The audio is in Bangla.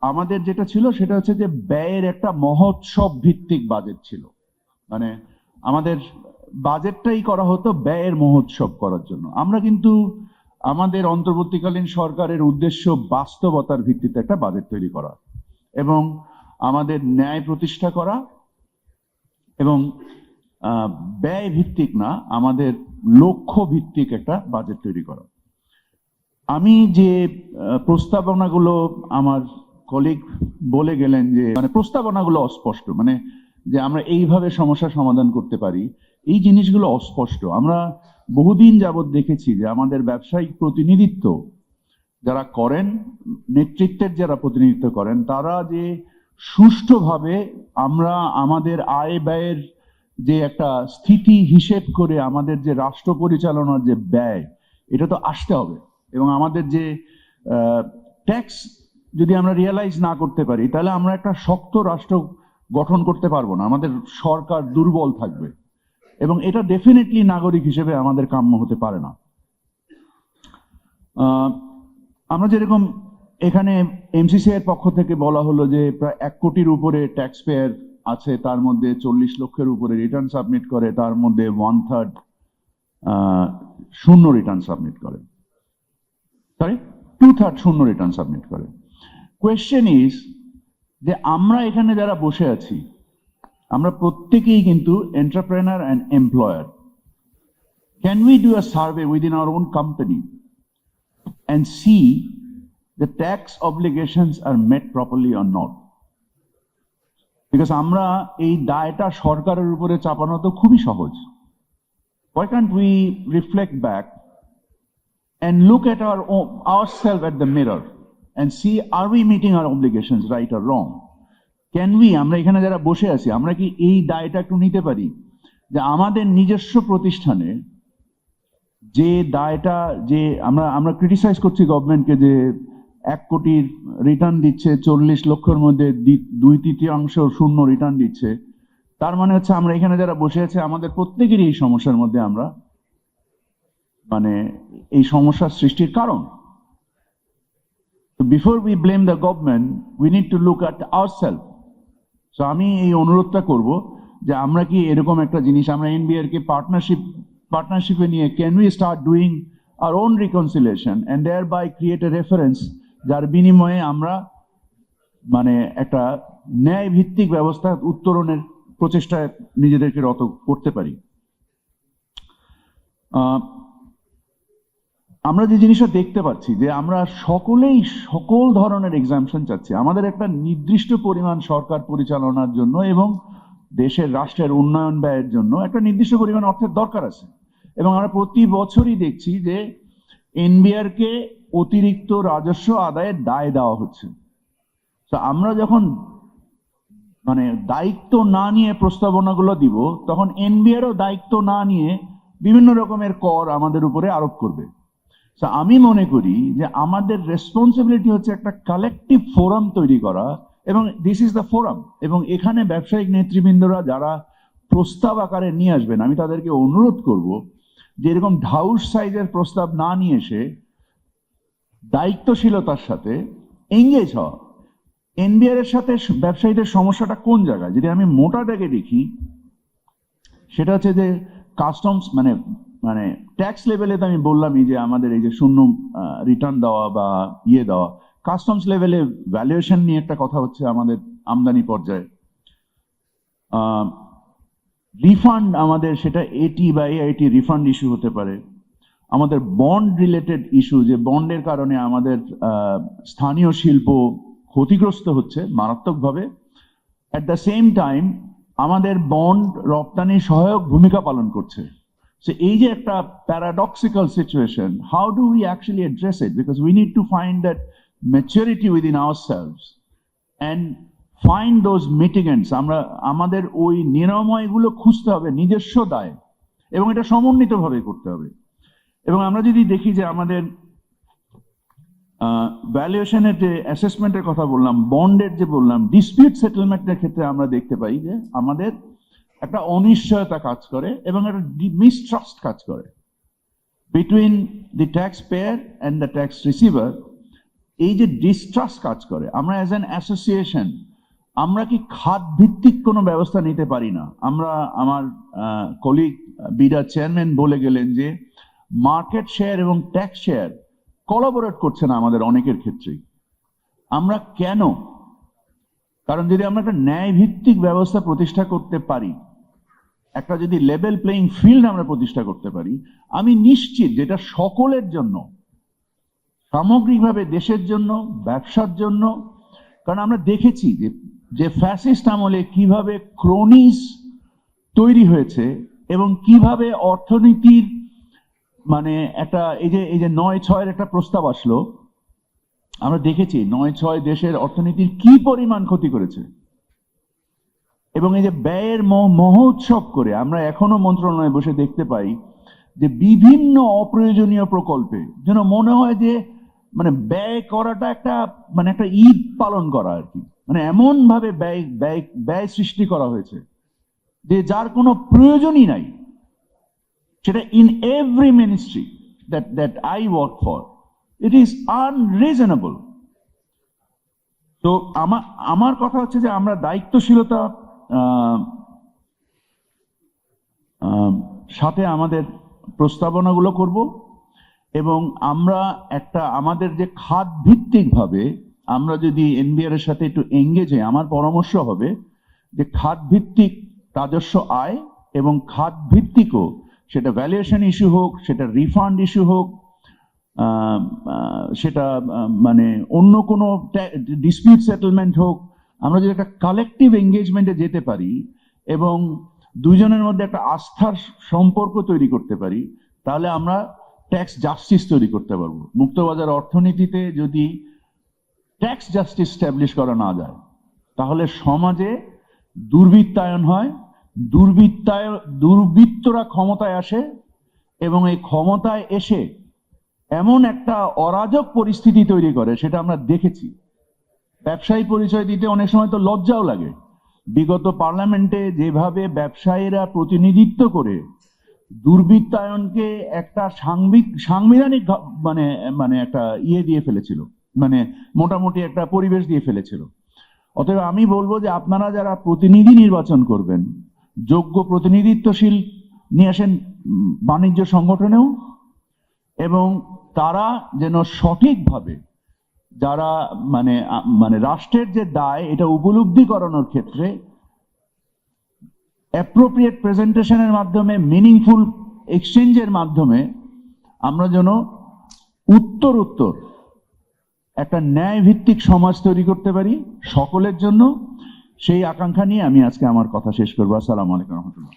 আমাদের যেটা ছিল সেটা হচ্ছে যে ব্যয়ের একটা মহোৎসব ভিত্তিক বাজেট ছিল। মানে আমাদের বাজেটটাই করা হতো ব্যয়ের মহোৎসব করার জন্য। আমরা কিন্তু আমাদের অন্তর্বর্তীকালীন সরকারের উদ্দেশ্য বাস্তবতার ভিত্তিতে একটা বাজেট তৈরি করা এবং আমাদের ন্যায় প্রতিষ্ঠা করা এবং ব্যয় ভিত্তিক না, আমাদের লক্ষ্য ভিত্তিক একটা বাজেট তৈরি করা। আমি যে প্রস্তাবনাগুলো আমার কলিগ বলে গেলেন যে মানে প্রস্তাবনাগুলো অস্পষ্ট, মানে যে আমরা এইভাবে সমস্যা সমাধান করতে পারি, এই জিনিসগুলো অস্পষ্ট। আমরা বহুদিন যাবৎ দেখেছি যে আমাদের ব্যবসায়িক প্রতিনিধিত্ব যারা করেন, নেতৃত্বের যারা প্রতিনিধিত্ব করেন, তারা যে সুষ্ঠুভাবে আমরা আমাদের আয় ব্যয়ের যে একটা স্থিতি হিসেব করে আমাদের যে রাষ্ট্র পরিচালনার যে ব্যয়, এটা তো আসতে হবে। এবং আমাদের যে ট্যাক্স যদি আমরা রিয়েলাইজ না করতে পারি, তাহলে আমরা একটা শক্ত রাষ্ট্র গঠন করতে পারবো না, আমাদের সরকার দুর্বল থাকবে এবং এটা ডেফিনেটলি নাগরিক হিসেবে আমাদের কাম্য হতে পারে না। আমরা যেরকম এখানে এমসিসি এর পক্ষ থেকে বলা হলো যে প্রায় 1 কোটির উপরে ট্যাক্স পেয়ার আছে, তার মধ্যে 40 লক্ষের উপরে রিটার্ন সাবমিট করে, তার মধ্যে 1/3 শূন্য রিটার্ন সাবমিট করে, সরি 2/3 শূন্য রিটার্ন সাবমিট করে। কোয়েশ্চেন ইজ যে আমরা এখানে যারা বসে আছি, আমরা প্রত্যেকেই কিন্তু entrepreneur and employer. Can we do a survey within our own company and see the tax obligations are met properly or not? Because আমরা এই দায়টা সরকারের উপরে চাপানো তো খুবই সহজ। Why can't we reflect back and look at ourselves at the mirror and see, are we meeting our obligations right or wrong? Can we, আমরা এখানে যারা বসে আছি, আমরা কি এই দায়টা একটু নিতে পারি যে আমাদের নিজস্ব প্রতিষ্ঠানে যে দায়টা, যে আমরা ক্রিটিসাইজ করছি গভর্নমেন্টকে যে 1 কোটির রিটার্ন দিচ্ছে, 40 লক্ষের মধ্যে 2/3 শূন্য রিটার্ন দিচ্ছে, তার মানে হচ্ছে আমরা এখানে যারা বসে আছে আমাদের প্রত্যেকেরই এই সমস্যার মধ্যে আমরা মানে এই সমস্যার সৃষ্টির কারণ। Before we blame the government, we need to look at ourself. So আমি এই অনুরোধটা করব যে আমরা কি এরকম একটা জিনিস আমরা এনবিআর কে পার্টনারশিপে নিয়ে can we start doing our own reconciliation and thereby create a reference, যার বিনিময়ে আমরা মানে একটা ন্যায় ভিত্তিক ব্যবস্থা উত্তরণের প্রচেষ্টায় নিজেদেরকে রত করতে পারি। আমরা যে জিনিসটা দেখতে পাচ্ছি যে আমরা সকলেই সকল ধরনের এক্সাম্পশন চাচ্ছি। আমাদের একটা নির্দিষ্ট পরিমাণ সরকার পরিচালনার জন্য এবং দেশের রাষ্ট্রের উন্নয়ন ব্যয়ের জন্য একটা নির্দিষ্ট পরিমাণ অর্থের দরকার আছে এবং আমরা প্রতি বছরই দেখছি যে এনবিআর কে অতিরিক্ত রাজস্ব আদায়ের দায় দেওয়া হচ্ছে। তো আমরা যখন মানে দায়িত্ব না নিয়ে প্রস্তাবনাগুলো দিব, তখন এনবিআরও দায়িত্ব না নিয়ে বিভিন্ন রকমের কর আমাদের উপরে আরোপ করবে। আমি মনে করি যে আমাদের রেসপন্সিবিলিটি হচ্ছে একটা কালেকটিভ ফোরাম তৈরি করা এবং দিস ইজ দ্য ফোরাম। এবং এখানে ব্যবসায়িক নেতৃবৃন্দরা যারা প্রস্তাব আকারে নিয়ে আসবেন, আমি তাদেরকে অনুরোধ করব যে এরকম ঢাউস সাইজের প্রস্তাব না নিয়ে এসে দায়িত্বশীলতার সাথে এঙ্গেজ হওয়া। এনবিআর এর সাথে ব্যবসায়ীদের সমস্যাটা কোন জায়গায়, যদি আমি মোটা দাগে দেখি, সেটা হচ্ছে যে কাস্টমস মানে মানে ট্যাক্স লেভেলে তো আমি বললামই যে আমাদের এই যে শূন্য রিটার্ন দেওয়া বা দেওয়া, কাস্টমস লেভেলে ভ্যালুয়েশন নিয়ে একটা কথা হচ্ছে আমাদের আমদানি পর্যায়ে, রিফান্ড আমাদের সেটা এটি বা এআইটি রিফান্ড ইস্যু হতে পারে, আমাদের বন্ড রিলেটেড ইস্যু যে বন্ডের কারণে আমাদের স্থানীয় শিল্প ক্ষতিগ্রস্ত হচ্ছে মারাত্মকভাবে, অ্যাট দ্য সেম টাইম আমাদের বন্ড রপ্তানি সহায়ক ভূমিকা পালন করছে। So এই যে একটা paradoxical situation, how do we actually address it? Because we need to find that maturity within ourselves and find those mitigants. আমরা আমাদের ওই নিরাময়গুলো খুঁজতে হবে নিজস্ব দায় এবং এটা সমন্বিতভাবে করতে হবে। এবং আমরা যদি দেখি যে আমাদের ভ্যালুয়েশনের যে অ্যাসেসমেন্টের কথা বললাম, বন্ডের যে বললাম, ডিসপিউট সেটেলমেন্টের ক্ষেত্রে আমরা দেখতে পাই যে আমাদের একটা অনিশ্চয়তা কাজ করে এবং একটা মিসট্রাস্ট কাজ করে between the tax payer and the tax receiver. এই যে ডিস্ট্রাস্ট কাজ করে, আমরা অ্যাজ অ্যান অ্যাসোসিয়েশন আমরা কি খাত ভিত্তিক কোনো ব্যবস্থা নিতে পারি না? আমরা আমার কলিগ বিডা চেয়ারম্যান বলে গেলেন যে মার্কেট শেয়ার এবং ট্যাক্স শেয়ার কোলাবোরেট করছে না আমাদের অনেকের ক্ষেত্রেই। আমরা কেন? কারণ যদি আমরা একটা ন্যায় ভিত্তিক ব্যবস্থা প্রতিষ্ঠা করতে পারি, একটা যদি লেভেল প্লেইং ফিল্ড আমরা প্রতিষ্ঠা করতে পারি, আমি নিশ্চিত যেটা সকলের জন্য, সামগ্রিকভাবে দেশের জন্য, ব্যবসার জন্য। কারণ আমরা দেখেছি যে ফ্যাসিস্ট আমলে কিভাবে ক্রোনিস তৈরি হয়েছে এবং কিভাবে অর্থনীতির মানে একটা এই যে ৯/৬ একটা প্রস্তাব আসলো, আমরা দেখেছি ৯/৬ দেশের অর্থনীতির কি পরিমাণ ক্ষতি করেছে। এবং এই যে ব্যয়ের মহোৎসব করে আমরা এখনো মন্ত্রণালয়ে বসে দেখতে পাই যে বিভিন্ন অপ্রয়োজনীয় প্রকল্পে যেন মনে হয় যে মানে ব্যয় করাটা একটা মানে একটা ঈদ পালন করা আর কি, মানে এমন ভাবে ব্যয় সৃষ্টি করা হয়েছে যে যার কোনো প্রয়োজনই নাই। সেটা in every ministry that I work for, it is unreasonable. তো আমার কথা হচ্ছে যে আমরা দায়িত্বশীলতা সাথে আমাদের প্রস্তাবনাগুলো করব এবং আমরা একটা আমাদের যে খাত ভিত্তিক ভাবে আমরা যদি এনবিআর এর সাথে একটু এঙ্গেজ হই, আমার পরামর্শ হবে যে খাত ভিত্তিক রাজস্ব আয় এবং খাত ভিত্তিকও, সেটা ভ্যালুয়েশন ইস্যু হোক, সেটা রিফান্ড ইস্যু হোক, সেটা মানে অন্য কোনো ডিসপিউট সেটেলমেন্ট হোক, আমরা যদি একটা কালেকটিভ এঙ্গেজমেন্টে যেতে পারি এবং দুজনের মধ্যে একটা আস্থার সম্পর্ক তৈরি করতে পারি, তাহলে আমরা ট্যাক্স জাস্টিস তৈরি করতে পারবো। মুক্তবাজার অর্থনীতিতে যদি ট্যাক্স জাস্টিস স্ট্যাবলিশ করা না যায়, তাহলে সমাজে দুর্বৃত্তায়ন হয়, দুর্বৃত্তরা ক্ষমতায় আসে এবং এই ক্ষমতায় এসে এমন একটা অরাজক পরিস্থিতি তৈরি করে, সেটা আমরা দেখেছি। ব্যবসায়ী পরিচয় দিতে অনেক সময় তো লজ্জাও লাগে। বিগত পার্লামেন্টে যেভাবে ব্যবসায়ীরা প্রতিনিধিত্ব করে দুর্বৃত্তায়নকে একটা সাংবিধানিক মানে মানে একটা দিয়ে ফেলেছিল, মানে মোটামুটি একটা পরিবেশ দিয়ে ফেলেছিল। অতএব আমি বলবো যে আপনারা যারা প্রতিনিধি নির্বাচন করবেন, যোগ্য প্রতিনিধিত্বশীল নিয়ে আসেন বাণিজ্য সংগঠনেও, এবং তারা যেন সঠিকভাবে যারা মানে মানে রাষ্ট্রের যে দায় এটা উপলব্ধি করানোর ক্ষেত্রে অ্যাপ্রোপ্রিয়েট প্রেজেন্টেশনের মাধ্যমে, মিনিংফুল এক্সচেঞ্জের মাধ্যমে আমরা যেন উত্তর একটা ন্যায় ভিত্তিক সমাজ তৈরি করতে পারি সকলের জন্য। সেই আকাঙ্ক্ষা নিয়ে আমি আজকে আমার কথা শেষ করবো। আসসালামু আলাইকুম রহমতুল্লাহ।